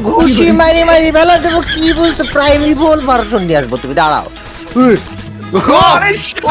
ঘুষি মারি মারি বেলা দেবো কি বলছো প্রাইমারি বল ভার্সন নিয়ে আসবো তুমি দাঁড়াও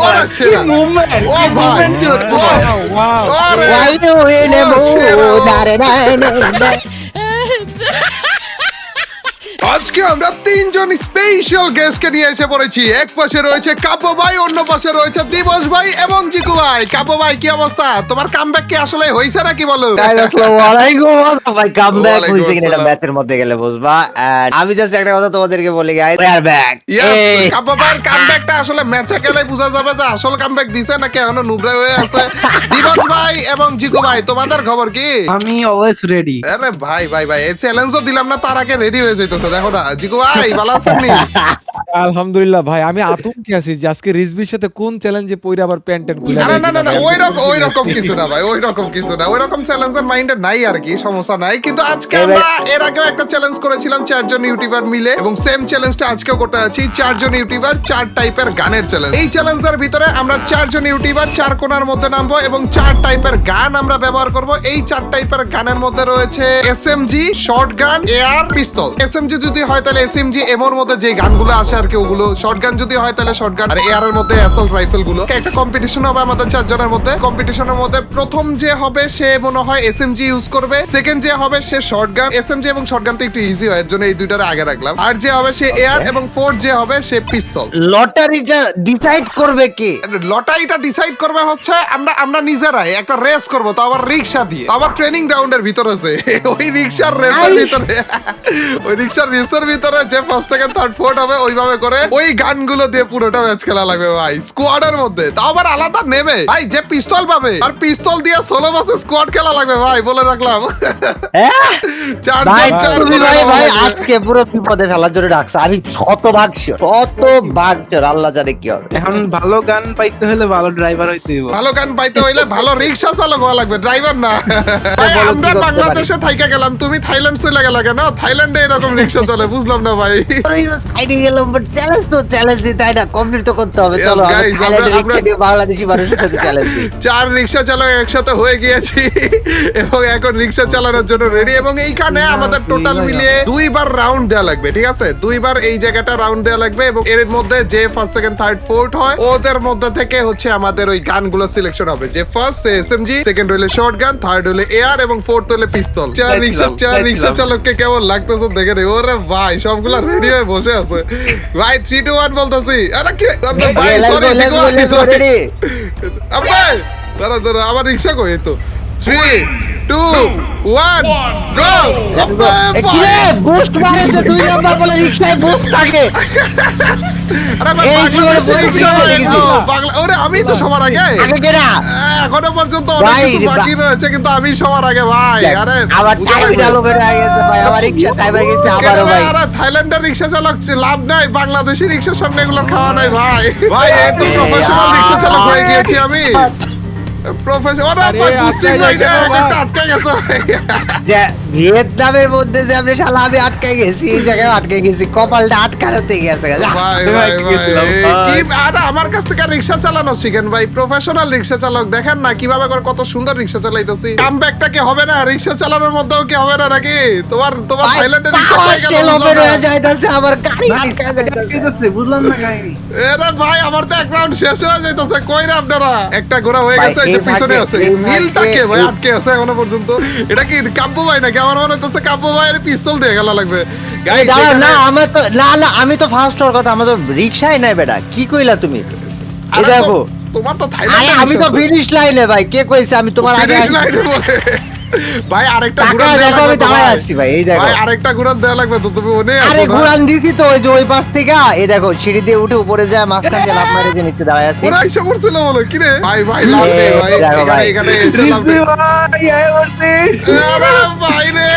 ওরে সেরা ও ভাই ওরে আজকে আমরা তিনজন স্পেশাল গেস্টকে নিয়ে এসে পড়েছি। এক পাশে রয়েছে কাপো ভাই, অন্য পাশে রয়েছে দিবস ভাই এবং জিকু ভাই। কাপো ভাই কি অবস্থা? তোমার কামব্যাক কি আসলে হইছে নাকি বলো? ভাই কামব্যাক হইছে কিনা এটা ম্যাচের মধ্যে গেলে বুঝবা। আমি জাস্ট একটা কথা তোমাদেরকে বলি গাইস, উই আর ব্যাক। কাপো ভাইয়ের কামব্যাকটা আসলে ম্যাচে গেলে বোঝা যাবে যে আসল কামব্যাক দিছে নাকি এখনো নুবরা হয়ে আছে। দিবস ভাই এবং জিকু ভাই তোমাদের খবর কি? আমি অলওয়েজ রেডি। আরে ভাই ভাই ভাই এই চ্যালেঞ্জও দিলাম না তার আগে রেডি হয়ে যাইতেছে। দেখো না জিকু ভাই ভালো আছেন নি? আলহামদুলিল্লাহ ভাই, আমি আতঙ্কে আছি যে আজকে রিজবির সাথে কোন চ্যালেঞ্জে পইরা আবার প্যান্ট খুলে না না না না ওইরকম কিছু না ভাই, ওইরকম কিছু না, ওইরকম চ্যালেঞ্জের মাইন্ডে নাই আর কি, সমস্যা নাই। কিন্তু আজকে আমরা এর আগেও একটা চ্যালেঞ্জ করেছিলাম চারজন ইউটিউবার মিলে, এবং সেম চ্যালেঞ্জটা আজকেও করতে যাচ্ছি। চারজন ইউটিউবার চার টাইপের গানের চ্যালেঞ্জ। এই চ্যালেঞ্জের ভিতরে আমরা চারজন ইউটিউবার চার কোণার মধ্যে নামবো এবং চার টাইপের গান আমরা ব্যবহার করব। এই চার টাইপের গানের মধ্যে রয়েছে এসএমজি, শর্টগান, এআর, পিস্তল। এসএমজি যদি হয় তাহলে এসএমজি, এমোর মধ্যে যে গানগুলো আসে আর কি ওগুলো। শর্টগান যদি হয় তাহলে শর্টগান, আর এআর এর মধ্যে অ্যাসল্ট রাইফেল গুলো। একটা কম্পিটিশন হবে আমাদের চারজনের মধ্যে। কম্পিটিশনের মধ্যে প্রথম যে হবে সে মনে হয় এসএমজি ইউজ করবে, সেকেন্ড যে হবে সে শর্টগান। এসএমজি এবং শর্টগান তো একটু ইজি হয়, এর জন্য এই দুইটারে আগে রাখলাম। আর যে হবে সে এআর, এবং ফোর্থ যে হবে সে পিস্তল। লটারিটা ডিসাইড করবে কে? লটারিটা ডিসাইড করবে হচ্ছে আমরা নিজেরাই একটা রেস করব, তো আবার রিকশা দিয়ে, আবার ট্রেনিং গ্রাউন্ডের ভিতরে আছে ওই রিকশার রেসের ভিতরে, ওই রিকশার রেসের ভিতরে যে ফার্স্ট সেকেন্ড থার্ড ফোর্থ হবে ওইভাবে করে ওই গানগুলো দিয়ে পুরোটা ম্যাচ খেলা লাগবে ভাই, স্কোয়াডের মধ্যে। তাও আবার আলাদা নেবে ভাই, যে পিস্তল পাবে আর পিস্তল দিয়ে সোলো ভার্সেস স্কোয়াড খেলা লাগবে ভাই, বলে রাখলাম। ভাই আজকে পুরো বিপদে ফেলার জন্য ডাকছে, আমি শতভাগ শিওর, আল্লাহ জানে কি হবে। এখন ভালো গান পাইতে হলে ভালো ড্রাইভার হইতে হবে। ভালো গান পাইতে হইলে ভালো রিকশা চালক হওয়া লাগবে, ড্রাইভার না। ভাই আমরা বাংলাদেশে থাইকা গেলাম, তুমি থাইল্যান্ড চলে গেলা কেন? থাইল্যান্ডে এরকম রিকশা চলে, বুঝলাম না ভাই। সাইডে গেলাম, বাট চ্যালেঞ্জ দিই তাই না, কমপ্লিট তো করতে হবে। চলো বাংলাদেশি মানুষের সাথে চ্যালেঞ্জ দিই। চার রিকশা চালক একসাথে হয়ে গিয়েছি এবং এখন রিকশা চালানোর জন্য রেডি। এবং এইখানে আমাদের টোটাল মিলিয়ে 2 বার রাউন্ড দেওয়া লাগবে, ঠিক আছে? 2 বার এই জায়গাটা রাউন্ড দেওয়া লাগবে, এবং এর মধ্যে যে ফার্স্ট সেকেন্ড থার্ড ফোর্থ হয় ওদের মধ্যে থেকে হচ্ছে আমাদের ওই গানগুলো সিলেকশন হবে। যে ফার্স্ট এসএমজি, সেকেন্ড হইলে শর্টগান, থার্ড হইলে এআর, এবং ফোর্থ হইলে পিস্তল। চার রিকশা চালককে কেমন লাগতেছে দেখে রে। ওরে ভাই সবগুলা রেডি হয়ে বসে আছে ভাই। 3 2 1 বলতাছি। আরে কি ভাই, সরি সরি আব্বাই, দাঁড়া আমার রিকশা কই? তো 3 2 1 গো। কিরে বুস্ট মারেছে 2 নাম্বার বলে রিকশায় বুস্ট থাকে। আরে ভাই বাংলাদেশে রিকশা বাংলা, ওরে আমি তো সবার আগে। আগে কেনা এখনো পর্যন্ত অনেক কিছু বাকি রয়েছে, কিন্তু আমি সবার আগে ভাই। আরে আবার টাইম চালক হয়ে গেছে ভাই, আমার রিকশা টাইমে গেছে আবার ভাই। আরে থাইল্যান্ডের রিকশা চালক লাভ নাই, বাংলাদেশি রিকশার সামনে এগুলো খাওয়া নাই ভাই। ভাই এই তো প্রফেশনাল রিকশা চালক হয়ে গিয়েছি আমি। ভিয়েতনামের মধ্যে যে আমি শালা আমি আটকে গেছি, এই জায়গায় আটকে গেছি, কপালটা আটকানোতে গেছে। আমার কাছ থেকে রিক্সা চালানো শিখেন ভাই, প্রফেশনাল রিক্সা চালক। দেখেন না কিভাবে করে কত সুন্দর রিক্সা চালাইতেছি। কামব্যাকটা কি হবে না? রিক্সা চালানোর মধ্যেও কি হবে না নাকি? তোমার থাইল্যান্ডের রিক্সা পাই গেল হয়ে যাইতাছে, আমার গাড়ি আটকে যাইতাছে, বুঝলাম না কাহিনী। এরে ভাই আমার তো এক রাউন্ড শেষ হয়ে যাইতাছে। কই না আপনারা? একটা ঘোড়া হয়ে গেছে, এই যে পিছনে আছে নীলটাকে ভাই আটকে আছে এখনো পর্যন্ত। এটা কি কাব্য ভাই নাকি? আমার মনে হচ্ছে কাব্য ভাইয়ের পিস্তল দিয়ে গেলা লাগবে। গাইস না আমার তো না আমি তো ফার্স্ট হওয়ার কথা, আমার তো রিকশাই নাই বেটা। কি কইলা তুমি? এই দেখো তোমার তো থাইল্যান্ডে, আমি তো ফিনিশ লাইনে ভাই। কে কইছে আমি তোমার আগে? ফিনিশ লাইনে বলে ভাই আরেকটা ঘোড়া দেয়া লাগবে। আমি দাঁড়ায় আছি ভাই, এই দেখো ভাই আরেকটা ঘোড়া দেয়া লাগবে তো, তুমি মনে আছে? আরে ঘোড়া দিছি তো ওই যে ওই পাশ থেকে। এই দেখো সিঁড়ি দিয়ে উঠে উপরে যায়, মাঝখান দিয়ে লাফ মারে যে নিচে দাঁড়ায় আছি। ওরা এসে পড়ছিল বলো কি রে? ভাই ভাই লাভ দে ভাই, এখানে এসে লাভ দে ভাই। আয় পড়ছি। আরে ভাই রে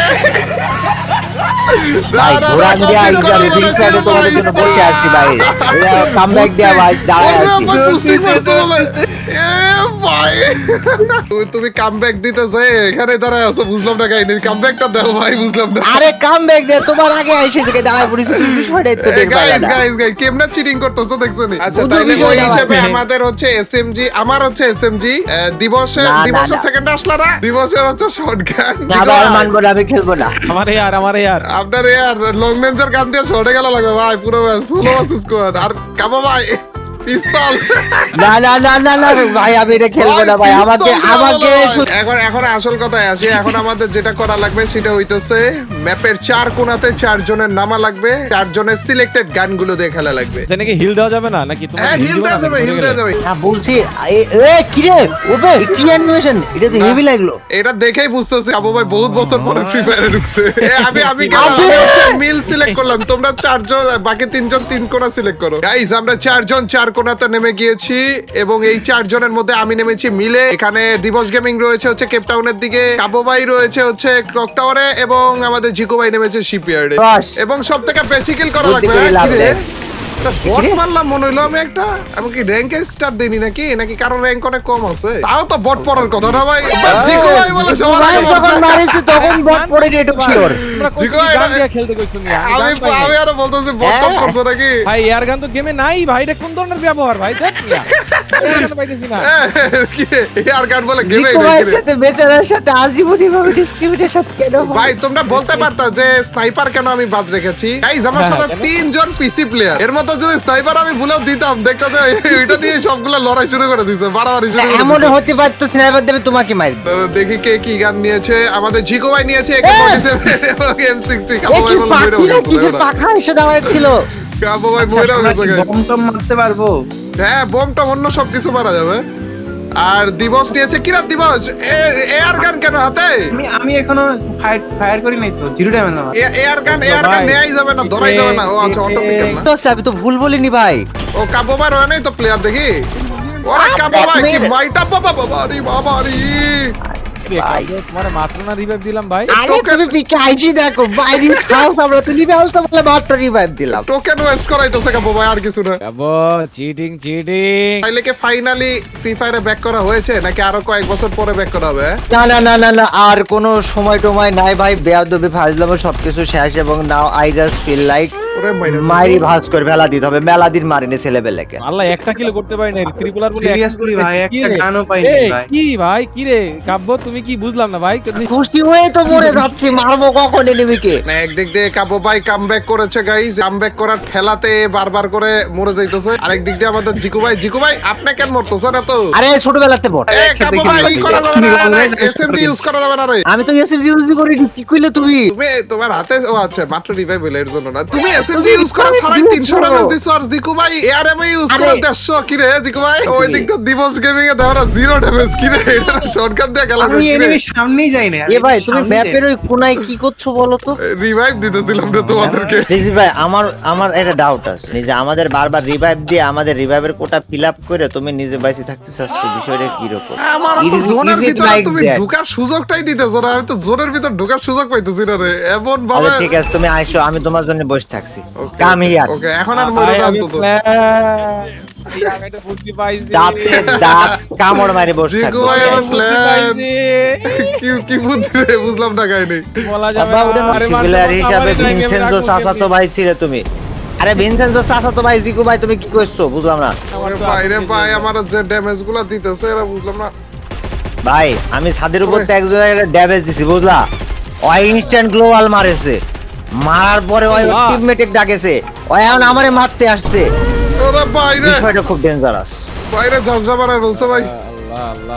ভাই ঘোড়া দিয়ে আইছি, আমি রিকশাতে তোমাদের জন্য বসে আছি ভাই। কামব্যাক দেয়া ভাই, দাঁড়ায় আছি। পুষ্টি করতে বলে এ ভাই তুমি কামব্যাক দিতে চাই এখানে দাঁড়ায় আছো, বুঝলাম না কাহিনী। কামব্যাকটা দাও ভাই, বুঝলাম না। আরে কামব্যাক দে, তোমার আগে এসে থেকে দাঁড়ায় পড়েছি, তুমি বিষয়টা একটু দেখবা গাইস দাদা। গাইস গাইস কেমনে চিটিং করতেছো দেখছো নি? আচ্ছা শুধু তাইলে বিষয় ওই না। হিসেবে আমাদের হচ্ছে এসএমজি, আমার হচ্ছে এসএমজি, দিবসের না, না, দিবসের না। সেকেন্ড আসলা না, দিবসের হচ্ছে শটগান। না ভাই মানবো না, আমি খেলবো না। আমার ইয়ার আপনার ইয়ার লং রেঞ্জের গান দিয়ে শর্টে গেল লাগবে ভাই, পুরো সোলো ভার্সেস স্কোয়াড। আর কাবো ভাই পিস্তল। না না না না না ভাই, আমি এটা খেলবো না ভাই, আমাকে আমাকে শুধু- এখন আসল কথায় আসি। এখন আমাদের যেটা করা লাগবে সেটা হইতেছে ম্যাপের 4 কোণাতে 4 জনের নামা লাগবে, 4 জনের সিলেক্টেড গানগুলো দিয়ে খেলা লাগবে। নাকি হিল দেওয়া যাবে না নাকি তোমার হ্যাঁ হিল দেওয়া যাবে, হিল দেওয়া যাবে। না বলছি কি রে ওবে কি অ্যানিমেশন, এটা তো হেভি লাগলো। এটা দেখেই বুঝতেছি আবু ভাই বহুত বছর পরে ফ্রি ফায়ারে ঢুকছে। আমি আবে! হচ্ছে মিল সিলেক্ট করলাম, তোমরা 4 জন, বাকি 3 জন 3 কোণা সিলেক্ট করো। গাইস আমরা 4 জন 4 কোণাতে নেমে গিয়েছি এবং এই 4 জনের মধ্যে আমি নেমেছি মিলে। এখানে দিবস গেমিং রয়েছে হচ্ছে কেপ টাউনের দিকে, কাবু ভাই রয়েছে হচ্ছে ক্লক টাওয়ারে এবং আমাদের জিকো ভাই নেমেছে শিপইয়ার্ডে। বাস। এবং সবথেকে বেশি কিল করা বুদ্ধি লাগবে। করে লাভ কি রে? নেই। একটা বট মারলাম মনে হইলো আমি একটা। আমি কি র্যাঙ্কে স্টার দেইনি নাকি কারো র্যাঙ্ক অনেক কম আছে? তাও তো বট পড়ার কথা না ভাই। জিকো ভাই বলে সবার ভাই আগে যখন বলছে। মারিছি তখন বট পড়ে নেট শিওর। জিকো এটা- খেলতে কইছো নি আমি আরো বলতেছি বট টপ করছো নাকি? ভাই এয়ার গান তো গেমে নাই ভাই, এটা কোন ধরনের ব্যবহার ভাই? দেখ না এয়ার গান পাইতেছি না। কি রে? এই আর গান বলে গেমে জিকো ভাইয়ের নাকি? সাথে বেচারার সাথে আজীবনী ভাবে ডিসক্রিমিনেশন কেন ভাই তোমরা বলতে পারতা যে স্নাইপার কেন আমি বাদ রেখেছি? গাইস আমার হ্যাঁ, সাথে কেন? 3 জন পিসি প্লেয়ার, এর মধ্যে যদি স্নাইপার আমি ভুলেও দিতাম দেখতে যে ওইটা নিয়ে সবগুলো লড়াই শুরু করে দিছে, বাড়াবাড়ি শুরু করে এমন দিছে। হতে পারতো স্নাইপার দেবে তোমাকে মারি তো দেখি কে কি গান নিয়েছে। আমাদের জিকো ভাই নিয়েছে AK47 এবং M60। এ কাবু ভাই কি বলে পাখি মইরাও না কি গেছে, যে পাখা এসে দাঁড়াচ্ছিল। কাবু ভাই আচ্ছা, মইরাও আমরা গেছে কি guys। বম টম মারতে পারবো? হ্যাঁ বোমটা অন্য সবকিছু মারা যাবে। আর দিবস নিয়েছে কিরা দিবস এয়ার গান কেন হাতে? আমি এখনো ফায়ার করি নাই তো, 0 ড্যামেজ আমার। এয়ার গান ভাই, নেয়াই যাবে না, ধরাই যাবে না। ও আচ্ছা অটো পিকেল না। তো আমি তো ভুল বলিনি ভাই। ও কাবু ভাই রয় নাই তো প্লেয়ার দেখি। ওরে কাবু ভাই কি মাইটা বাবা রে। ভাই। তোমার মাত্র না রিভাইভ দিলাম ভাই। আরে তোকে- তুমি পিকে আইছি দেখো বাইরে সাউথ আমরা তো লিবে আলতো বলে মাত্র রিভাইভ দিলাম। টোকেন ওয়েস্ট করাইতেছে কাবু ভাই, আর কিছু না। যাবো চিটিং। তাইলে কি ফাইনালি ফ্রি ফায়ারে ব্যাক করা হয়েছে নাকি আরো কয়েক বছর পরে ব্যাক করা হবে? না না না না না আর কোনো সময় টময় নাই ভাই, বেয়াদবি ফাজলামো সবকিছু শেষ এবং now I just feel like ওরে মাইরা মাইরি ভাঁজ করে মেলা দিতে হবে, মেলা দিন মারিনি ছেলেবেলাকে। আল্লাহ একটা কিলো করতে পারি না, ত্রিপুলার বলে Seriously ভাই, কি একটা রে? গানও পাইনি এই, ভাই। কি ভাই কি রে কাব্য, তুমি কি বুঝলাম না ভাই? খুশি হয়ে তো মরে যাচ্ছি, মারবো কখন এনিমিকে। না একদিক দিয়ে কাবু ভাই কামব্যাক করেছে গাইস, কামব্যাক করার ঠেলাতে বারবার করে মরে যাইতেছে। আরেক দিক দিয়ে আমাদের জিকু ভাই আপনি কেন মরতেছেন এত? আরে ছোটবেলাতে বট। এ কাবু ভাই ই করা যাবে না, এসএমজি ইউজ করা যাবে না রে। আমি তো এসএমজি ইউজ করি, কি কইলে তুমি? তুমি তোমার হাতে ও আচ্ছা মাত্র রিভাইভ হইলো এর জন্য না, তুমি এসএমজি ইউজ করা ছাড়াই 300 ড্যামেজ দিছো। আর জিকু ভাই এআরএম ইউজ করে আরে- 150 কি রে জিকু ভাই? ওই দিকটা দিবস গেমিং এ দাও না 0 ড্যামেজ কি রে? এটা শর্টকাট দিয়ে গেল আমি এনিমি সামনেই যাই না। এ ভাই তুমি ম্যাপের ওই কোনায় কি করছো বলো তো? রিভাইভ দিতেছিলাম রে তোমাদেরকে। রিজি ভাই আমার একটা ডাউট আছে, নিজে আমাদের বারবার রিভাইভ দিয়ে আমাদের রিভাইভের কোটা ফিল আপ করে তুমি নিজে বাইসে থাকতে চাচ্ছ, বিষয়টা কি রকম? আমার তো জোনের ভিতরে তুমি ঢোকার সুযোগটাই দিতেছো না, আমি তো জোনের ভিতর ঢোকার সুযোগ পাইতেছি না রে এমন ভাবে। আচ্ছা ঠিক আছে তুমি আইসো, আমি তোমার জন্য বসে থাকছি। Come here. ওকে এখন আর মরে না অন্তত। আমি একটা বুদ্ধি পাইছি। দাঁতে দাঁত কামড় মারি বসে জিকু থাকবো। ভাই আমার বুদ্ধি প্ল্যান পাইছি। কি বুদ্ধি রে বুঝলাম না কাহিনী। বলা যাবে আব্বা ওটা না। আরে মারতে সিভিলার মারতে হিসাবে আমার এটাকে ভিনসেন্তো রাখবো চাচাতো কেমনে? ভাই ছিলে তুমি। আরে ভিনসেন্তো চাচাতো ভাই জিকু ভাই তুমি কি করছো বুঝলাম না আমার ওরে তো ভাই রে আপনি ভাই আমার যে ড্যামেজ গুলা দিতেছে এরা বুঝলাম না। ভাই। আমি ছাদের উপর তো একজনের একটা ড্যামেজ দিছি বুঝলা, ওই ইনস্ট্যান্ট গ্লোবাল মারেছে, মারার পরে ওই বাহ। টিমমেটে ডাকেছে, ওই এখন আমারে মারতে আসছে। ওরে ভাই রে বিষয়টা খুব ডেঞ্জারাস। বাইরে ঝাঁঝরা বানায় বলছে ভাই।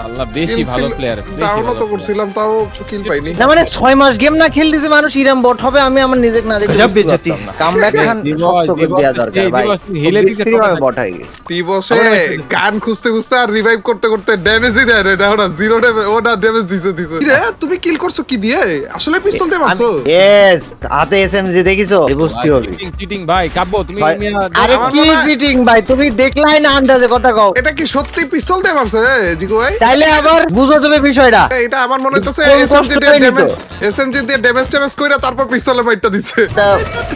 আল্লাহ বেশি কিল ভালো প্লেয়ার। ডাউনও তো করছিলাম তাও কিল পাইনি। না মানে 6 মাস গেম না খেলতেছে মানুষ ইরাম বট হবে, আমি আমার নিজেকে না দেখে গজব বেজ্জতি। কামব্যাক খান দিবস, শক্ত করে দিবস, দেয়া দরকার ভাই। দিবস, হিলে দিতে বিশ্রী ভাবে হবে। বট হয়ে গেছে। দিবসে আমার একটা- গান খুঁজতে খুঁজতে আর রিভাইভ করতে করতে ড্যামেজই দেয় রে, দেখো না 0 ড্যামেজ, ও না ড্যামেজ দিছে রে। তুমি কিল করছো কি দিয়ে? আসলে পিস্তল দিয়ে মারছো? ইয়েস, হাতে এসএমজি দেখিছো, বুঝতে হবে। চিটিং ভাই কাব্য তুমি ভাই, আরে আমার কি মনে হয়- চিটিং ভাই, তুমি দেখলাই না আন্দাজে কথা কও। এটা কি সত্যি পিস্তল দিয়ে মারছে জিকু ভাই? তাইলে আবার বুঝো তুমি বিষয়টা। এটা আমার মনে হইতেছে কোন এসএমজি দিয়ে কষ্টটাই নিত। ড্যামেজ কইরা তারপর পিস্তলে মাইরটা দিছে। তা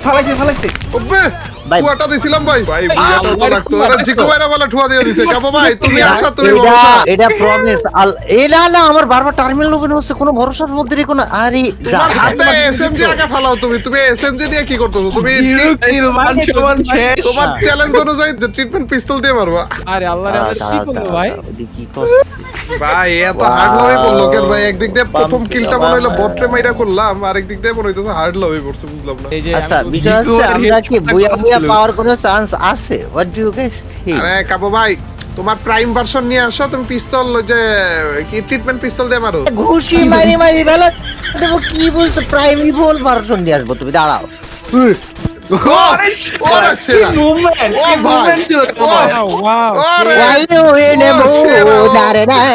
ফালাইছে ওবে ভাই ঠুয়াটা দিছিলাম ভাই ভাই বুয়াটা তো লাগতো আরে জিকো ভাইরা বলে ঠুয়া দিয়ে দিছে কাপো ভাই তুমি আসো তুমি ভরসা এটা প্রমিস এটা না আমার বারবার টার্মিনাল ওপেন হচ্ছে কোনো ভরসার মধ্যে রেখো না আরে তোমার হাতে এসএমজি আগে ফালাও তুমি এসএমজি দিয়ে কি করতেছো তুমি তোমার চ্যালেঞ্জ অনুযায়ী ট্রিটমেন্ট পিস্তল দিয়ে মারবা আরে আল্লাহ রে আমাদের কি করলো ভাই কি করছিস ভাই এত হার্ড লবি পড়লো কেন ভাই একদিক দিয়ে প্রথম কিলটা মনে হলো বটরে মাইরা করলাম আর একদিক দিয়ে মনে হইতেছে হার্ড লবি পড়ছে বুঝলাম না এই যে আচ্ছা আমি বিষয় হচ্ছে আমরা কি বুয়া পাওয়ার কোনো চান্স আছে what do you guys think আরে কাপো ভাই তোমার প্রাইম ভার্সন নিয়ে আসো তুমি পিস্তল যে কি ট্রিটমেন্ট পিস্তল দিয়ে মারো ঘুষি মারি মারি বেলা দেবো কি বলছো প্রাইম ইভল ভার্সন দিয়ে আসবো তুমি দাঁড়াও ওরে সেরা ও ভাই ওয়াও ওরে ওয়াইলে ওয়ে নেব ও, সেরা। নারে নাই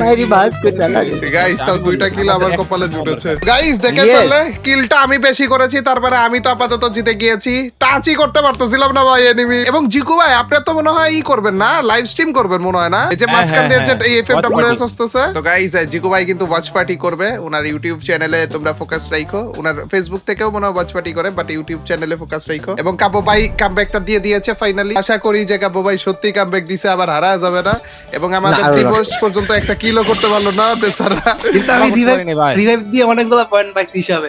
মারি বাজ করে লাগে গাইস তাও দুইটা কিল আমার কপালে জুটেছে গাইস দেখে Yes. ফেললে কিলটা আমি বেশি করেছি তারপরে আমি তো আপাতত জিতে গিয়েছি টাচই করতে পারতেছিলাম না ভাই এনিমি এবং জিকু ভাই আপনি তো মনে হয় ই করবেন না লাইভ স্ট্রিম করবেন মনে হয় না এই যে হ্যাঁ, মাঝখান দিয়ে যে হ্যাঁ, এই এফএমডব্লিউএস watch আসতেছে তো গাইস জিকু ভাই কিন্তু ওয়াচ পার্টি করবে ওনার ইউটিউব চ্যানেলে তোমরা ফোকাস রাখো ওনার ফেসবুক থেকেও মনে হয় ওয়াচ পার্টি করে বাট ইউটিউব চ্যানেলে ফোকাস রাখো এবং কাবো ভাই কামব্যাকটা দিয়ে দিয়েছে ফাইনালি আশা করি যে কাবো ভাই সত্যি কামব্যাক দিছে আবার হারা যাবে না এবং আমাদের না, দিবস পর্যন্ত একটা কিলও করতে পারলো না বেচারা কিন্তু আমি রিভাইভ দিয়ে অনেকগুলো পয়েন্ট পাইছি হিসাবে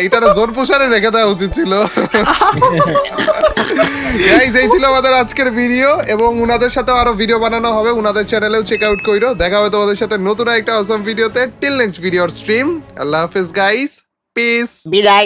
এটা জোর প্রসারে রেখে দেওয়া উচিত ছিল গাইস এই ছিল আমাদের আজকের ভিডিও এবং উনাদের সাথে আরো ভিডিও বানানো হবে উনাদের চ্যানেলেও চেক আউট কইরো দেখা হবে তোমাদের সাথে নতুন একটা অসম ভিডিওতে টিল নেক্সট ভিডিওর স্ট্রিম আল্লাহ হাফেজ গাইস পিস বিদায়